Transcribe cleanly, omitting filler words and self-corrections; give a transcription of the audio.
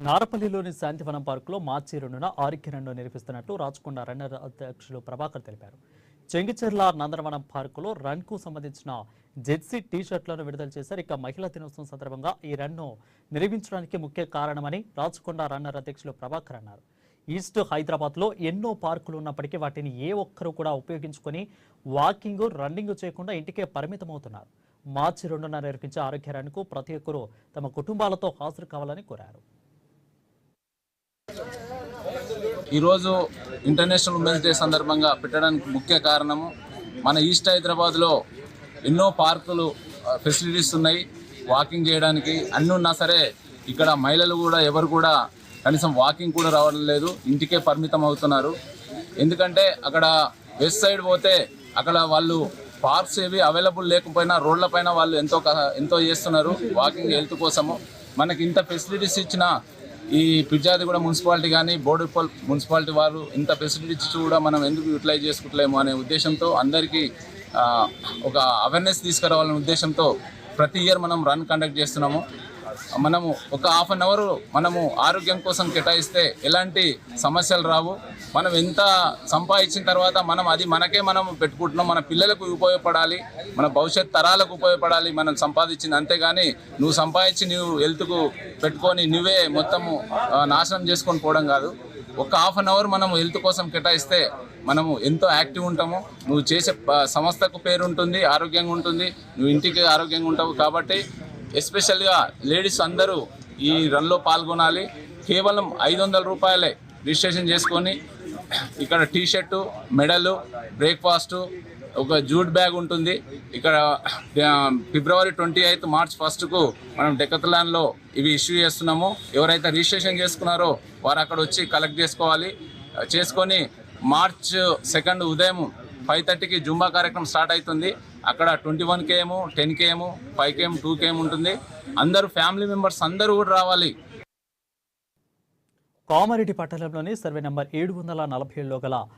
నారపల్లిలోని శాంతివనం పార్కులో మార్చి 2న ఆరోగ్య రన్ను నిర్వహిస్తున్నట్లు రాచకొండ రన్నర్ అధ్యక్షులు ప్రభాకర్ తెలిపారు. చెంగిచెర్ల నందనవనం పార్కులో రన్కు సంబంధించిన జెర్సీ టీ-షర్ట్లను విడుదల చేశారు. ఇక మహిళా దినోత్సవం సందర్భంగా ఈ రన్ను నిర్వహించడానికి ముఖ్య కారణమని రాచకొండ రన్నర్ అధ్యక్షులు ప్రభాకర్ అన్నారు. ఈస్ట్ హైదరాబాద్లో ఎన్నో పార్కులు ఉన్నప్పటికీ వాటిని ఏ ఒక్కరూ కూడా ఉపయోగించుకొని వాకింగ్, రన్నింగ్ చేయకుండా ఇంటికే పరిమితమవుతున్నారు. మార్చి 2న నిర్వహించే ఆరోగ్య రన్కు ప్రతి ఒక్కరూ తమ కుటుంబాలతో హాజరు కావాలని కోరారు. ఈరోజు ఇంటర్నేషనల్ ఉమెన్స్ డే సందర్భంగా పెట్టడానికి ముఖ్య కారణము మన ఈస్ట్ హైదరాబాద్లో ఎన్నో పార్కులు ఫెసిలిటీస్ ఉన్నాయి. వాకింగ్ చేయడానికి అన్నీ ఉన్నా సరే ఇక్కడ మహిళలు కూడా ఎవరు కూడా కనీసం వాకింగ్ కూడా రావడం లేదు, ఇంటికే పరిమితం అవుతున్నారు. ఎందుకంటే అక్కడ వెస్ట్ సైడ్ పోతే అక్కడ వాళ్ళు పార్క్స్ ఏవి అవైలబుల్ లేకపోయినా రోడ్లపైన వాళ్ళు ఎంతో చేస్తున్నారు వాకింగ్ హెల్త్ కోసము. మనకి ఇంత ఫెసిలిటీస్ ఇచ్చిన ఈ పిర్జాదిగూడ మున్సిపాలిటీ కానీ బోడుప్పల్ మున్సిపాలిటీ వారు ఇంత ఫెసిలిటీస్ కూడా మనం ఎందుకు యూటిలైజ్ చేసుకుంటలేము అనే ఉద్దేశంతో అందరికీ ఒక అవేర్నెస్ తీసుకురావాలనే ఉద్దేశంతో ప్రతి ఇయర్ మనం రన్ కండక్ట్ చేస్తున్నాము. మనము ఒక హాఫ్ అన్ అవర్ మనము ఆరోగ్యం కోసం కేటాయిస్తే ఎలాంటి సమస్యలు రావు. మనం ఎంత సంపాదించిన తర్వాత మనం పెట్టుకుంటున్నాం, మన పిల్లలకు ఉపయోగపడాలి, మన భవిష్యత్ తరాలకు ఉపయోగపడాలి మనం సంపాదించింది. అంతేగాని నువ్వు సంపాదించి నువ్వు హెల్త్కు పెట్టుకొని నువ్వే మొత్తము నాశనం చేసుకొని పోవడం కాదు. ఒక హాఫ్ అన్ అవర్ మనం హెల్త్ కోసం కేటాయిస్తే మనము ఎంతో యాక్టివ్ ఉంటాము. నువ్వు చేసే సంస్థకు పేరు ఉంటుంది, ఆరోగ్యంగా ఉంటుంది, నువ్వు ఇంటికి ఆరోగ్యంగా ఉంటావు. కాబట్టి ఎస్పెషల్గా లేడీస్ అందరూ ఈ రన్లో పాల్గొనాలి. కేవలం 500 రూపాయలే రిజిస్ట్రేషన్ చేసుకొని ఇక్కడ టీ-షర్టు, మెడలు, బ్రేక్ఫాస్టు, ఒక జూట్ బ్యాగ్ ఉంటుంది. ఇక్కడ ఫిబ్రవరి 28 మార్చ్ 1కు మనం డెకత్లాన్లో ఇవి ఇష్యూ చేస్తున్నాము. ఎవరైతే రిజిస్ట్రేషన్ చేసుకున్నారో వారు అక్కడ వచ్చి కలెక్ట్ చేసుకొని మార్చ్ 2 ఉదయం 5:30కి జుంబా కార్యక్రమం స్టార్ట్ అవుతుంది. అక్కడ 21 km, 10 km, 5 km, 2 km ఉంటుంది. అందరూ ఫ్యామిలీ మెంబర్స్ అందరూ కూడా రావాలి. కామారెడ్డి పట్టణంలోని సర్వే నంబర్ 747లో గల